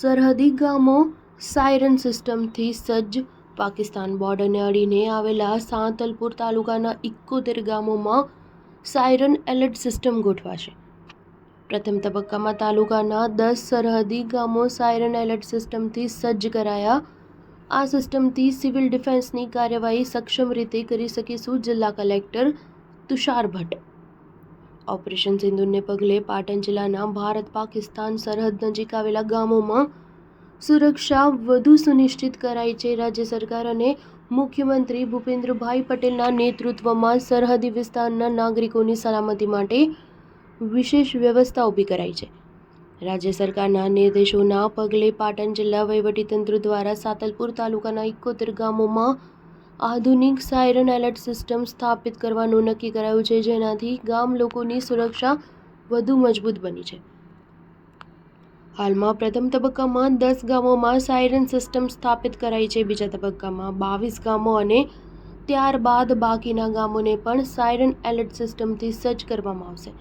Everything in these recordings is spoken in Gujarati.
સરહદી ગામો સાયરન સિસ્ટમથી સજ્જ. પાકિસ્તાન બોર્ડરને અડીને આવેલા સાંતલપુર તાલુકાના 71 ગામોમાં સાયરન એલર્ટ સિસ્ટમ ગોઠવાશે. પ્રથમ તબક્કામાં તાલુકાના 10 સરહદી ગામો સાયરન એલર્ટ સિસ્ટમથી સજ્જ કરાયા. આ સિસ્ટમથી સિવિલ ડિફેન્સની કાર્યવાહી સક્ષમ રીતે કરી શકીશું. જિલ્લા કલેક્ટર તુષાર ભટ્ટ. ઓપરેશન સિંદૂરને પગલે પાટણ જિલ્લાના ભારત પાકિસ્તાન સરહદ નજીક આવેલા ગામોમાં સુરક્ષા વધુ સુનિશ્ચિત કરાઈ છે. રાજ્ય સરકાર અને મુખ્યમંત્રી ભૂપેન્દ્રભાઈ પટેલના નેતૃત્વમાં સરહદી વિસ્તારના નાગરિકોની સલામતી માટે વિશેષ વ્યવસ્થા ઊભી કરાઈ છે. રાજ્ય સરકારના નિર્દેશોના પગલે પાટણ જિલ્લા વહીવટીતંત્ર દ્વારા સાંતલપુર તાલુકાના 71 ગામોમાં આધુનિક સાયરન એલર્ટ સિસ્ટમ સ્થાપિત કરવાનું નક્કી કરાયું છે, જેનાથી ગામ લોકોની સુરક્ષા વધુ મજબૂત બની છે. હાલમાં પ્રથમ તબક્કામાં 10 ગામોમાં સાયરન સિસ્ટમ સ્થાપિત કરાઈ છે. બીજા તબક્કામાં 22 ગામો અને ત્યારબાદ બાકીના ગામોને પણ સાયરન એલર્ટ સિસ્ટમથી સજ્જ કરવામાં આવશે.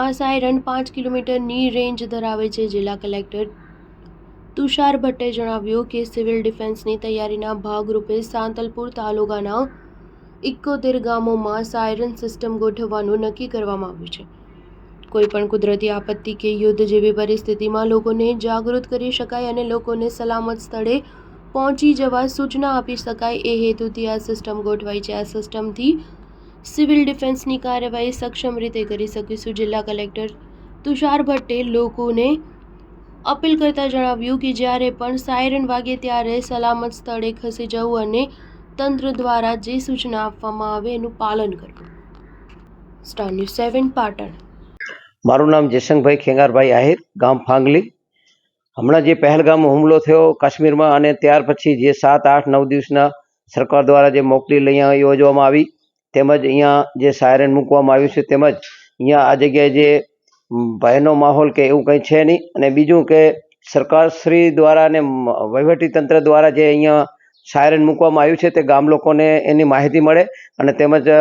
આ સાયરન 5 કિલોમીટરની રેન્જ ધરાવે છે. જિલ્લા કલેક્ટર તુષાર ભટ્ટે જણાવ્યું કે સિવિલ ડિફેન્સની તૈયારીના ભાગરૂપે સાંતલપુર તાલુકાના 71 ગામોમાં સાયરન સિસ્ટમ ગોઠવવાનું નક્કી કરવામાં આવ્યું છે. કોઈપણ કુદરતી આપત્તિ કે યુદ્ધ જેવી પરિસ્થિતિમાં લોકોને જાગૃત કરી શકાય અને લોકોને સલામત સ્થળે પહોંચી જવા સૂચના આપી શકાય, એ હેતુથી આ સિસ્ટમ ગોઠવાઈ છે. આ સિસ્ટમથી સિવિલ ડિફેન્સની કાર્યવાહી સક્ષમ રીતે કરી શકીશું. જિલ્લા કલેક્ટર તુષાર ભટ્ટે લોકોને અપીલ કરતા જણાવ્યું કે જ્યારે પણ સાયરન વાગે ત્યારે સલામત સ્થળે ખસી જવું અને તંત્ર દ્વારા જે સૂચના આપવામાં આવે એનું પાલન કરવું. Star news 7 Patan. મારું નામ જયશંકભાઈ ખેંગારભાઈ આહિર, ગામ ફાંગલી. હમણાં જે પહેલગામમાં હુમલો થયો કાશ્મીરમાં અને ત્યાર પછી જે 7, 8, 9 દિવસના સરકાર દ્વારા જે મોકડ્રીલ અહીંયા યોજવામાં આવી, તેમજ અહીંયા જે સાયરન મૂકવામાં આવ્યું છે, તેમજ અહીંયા આ જગ્યાએ જે ભયનો માહોલ કે એવું કંઈ છે નહીં. અને બીજું કે સરકારશ્રી દ્વારા અને વહીવટીતંત્ર દ્વારા જે અહીંયા સાયરન મૂકવામાં આવ્યું છે તે ગામ લોકોને એની માહિતી મળે અને તેમજ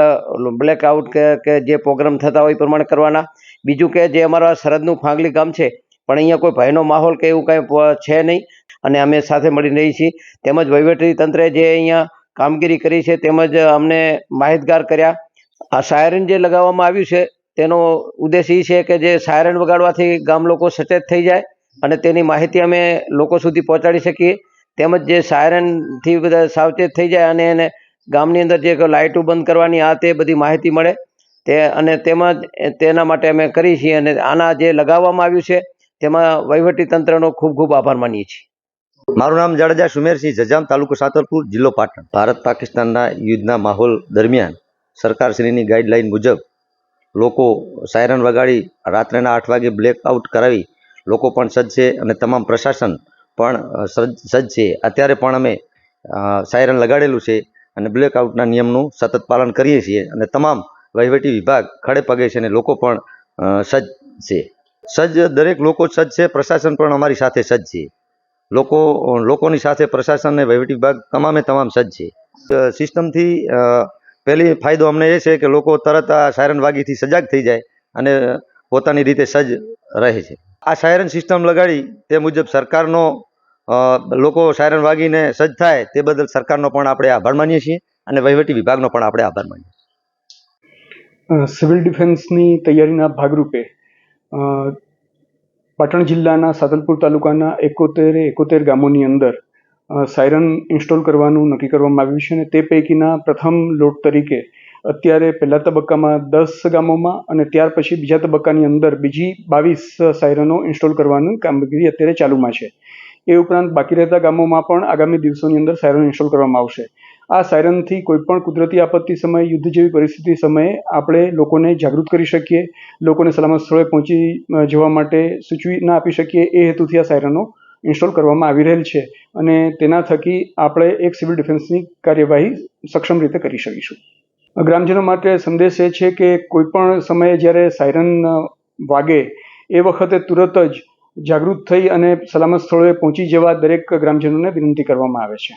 બ્લેકઆઉટ કે જે પ્રોગ્રામ થતા હોય એ પ્રમાણે કરવાના. બીજું કે જે અમારા સરહદનું ફાંગલી ગામ છે પણ અહીંયા કોઈ ભયનો માહોલ કે એવું કંઈ છે નહીં અને અમે સાથે મળીને રહીએ છીએ. તેમજ વહીવટીતંત્રે જે અહીંયા કામગીરી કરી છે તેમજ અમને માહિતગાર કર્યા. આ સાયરન જે લગાવવામાં આવ્યું છે તેનો ઉદ્દેશ એ છે કે જે સાયરન વગાડવાથી ગામ લોકો સચેત થઈ જાય અને તેની માહિતી અમે લોકો સુધી પહોંચાડી શકીએ. તેમજ જે સાયરનથી બધા સાવચેત થઈ જાય અને એને ગામની અંદર જે લાઇટો બંધ કરવાની આ તે બધી માહિતી મળે તે અને તેમજ તેના માટે અમે કરીએ છીએ. અને આના જે લગાવવામાં આવ્યું છે તેમાં વહીવટીતંત્રનો ખૂબ ખૂબ આભાર માનીએ છીએ. મારું નામ જાડેજા સુમેરસિંહ, જજામ, તાલુકો સાંતલપુર, જિલ્લો પાટણ. ભારત પાકિસ્તાનના યુદ્ધના માહોલ દરમિયાન સરકારશ્રીની ગાઈડલાઇન મુજબ લોકો સાયરન વગાડી રાત્રેના 8 વાગે બ્લેકઆઉટ કરાવી લોકો પણ સજ્જ છે અને તમામ પ્રશાસન પણ સજ્જ છે. અત્યારે પણ અમે સાયરન લગાડેલું છે અને બ્લેકઆઉટના નિયમનું સતત પાલન કરીએ છીએ અને તમામ વહીવટી વિભાગ ખડે પગે છે અને લોકો પણ સજ્જ છે. દરેક લોકો સજ્જ છે, પ્રશાસન પણ અમારી સાથે સજ્જ છે. લોકોની સાથે પ્રશાસન અને વહીવટી વિભાગ તમામ સજ્જ છે. સિસ્ટમથી પહેલી ફાયદો અમને એ છે કે લોકો તરત આ સાયરન વાગીથી સજાગ થઈ જાય અને પોતાની રીતે સજ્જ રહે છે. આ સાયરન સિસ્ટમ લગાડી તે મુજબ સરકારનો લોકો સાયરન વાગીને સજ્જ થાય તે બદલ સરકારનો પણ આપણે આભાર માનીએ છીએ અને વહીવટી વિભાગનો પણ આપણે આભાર માનીએ છીએ. સિવિલ ડિફેન્સની તૈયારીના ભાગરૂપે પાટણ જિલ્લાના સાંતલપુર તાલુકાના 71 ગામોની અંદર સાયરન ઇન્સ્ટોલ કરવાનું નક્કી કરવામાં આવ્યું છે અને તે પૈકીના પ્રથમ લોટ તરીકે અત્યારે પહેલા તબક્કામાં 10 ગામોમાં અને ત્યાર પછી બીજા તબક્કાની અંદર બીજી 22 સાયરનો ઇન્સ્ટોલ કરવાની કામગીરી અત્યારે ચાલુમાં છે. એ ઉપરાંત બાકી રહેતા ગામોમાં પણ આગામી દિવસોની અંદર સાયરન ઇન્સ્ટોલ કરવામાં આવશે. આ સાયરનથી કોઈપણ કુદરતી આપત્તિ સમયે, યુદ્ધ જેવી પરિસ્થિતિ સમયે આપણે લોકોને જાગૃત કરી શકીએ, લોકોને સલામત સ્થળે પહોંચી જવા માટે સૂચના આપી શકીએ. એ હેતુથી આ સાયરનો ઇન્સ્ટોલ કરવામાં આવી રહેલ છે અને તેના થકી આપણે એક સિવિલ ડિફેન્સની કાર્યવાહી સક્ષમ રીતે કરી શકીશું. ગ્રામજનો માટે સંદેશ એ છે કે કોઈપણ સમયે જ્યારે સાયરન વાગે એ વખતે તુરત જ જાગૃત થઈ અને સલામત સ્થળોએ પહોંચી જવા દરેક ગ્રામજનોને વિનંતી કરવામાં આવે છે.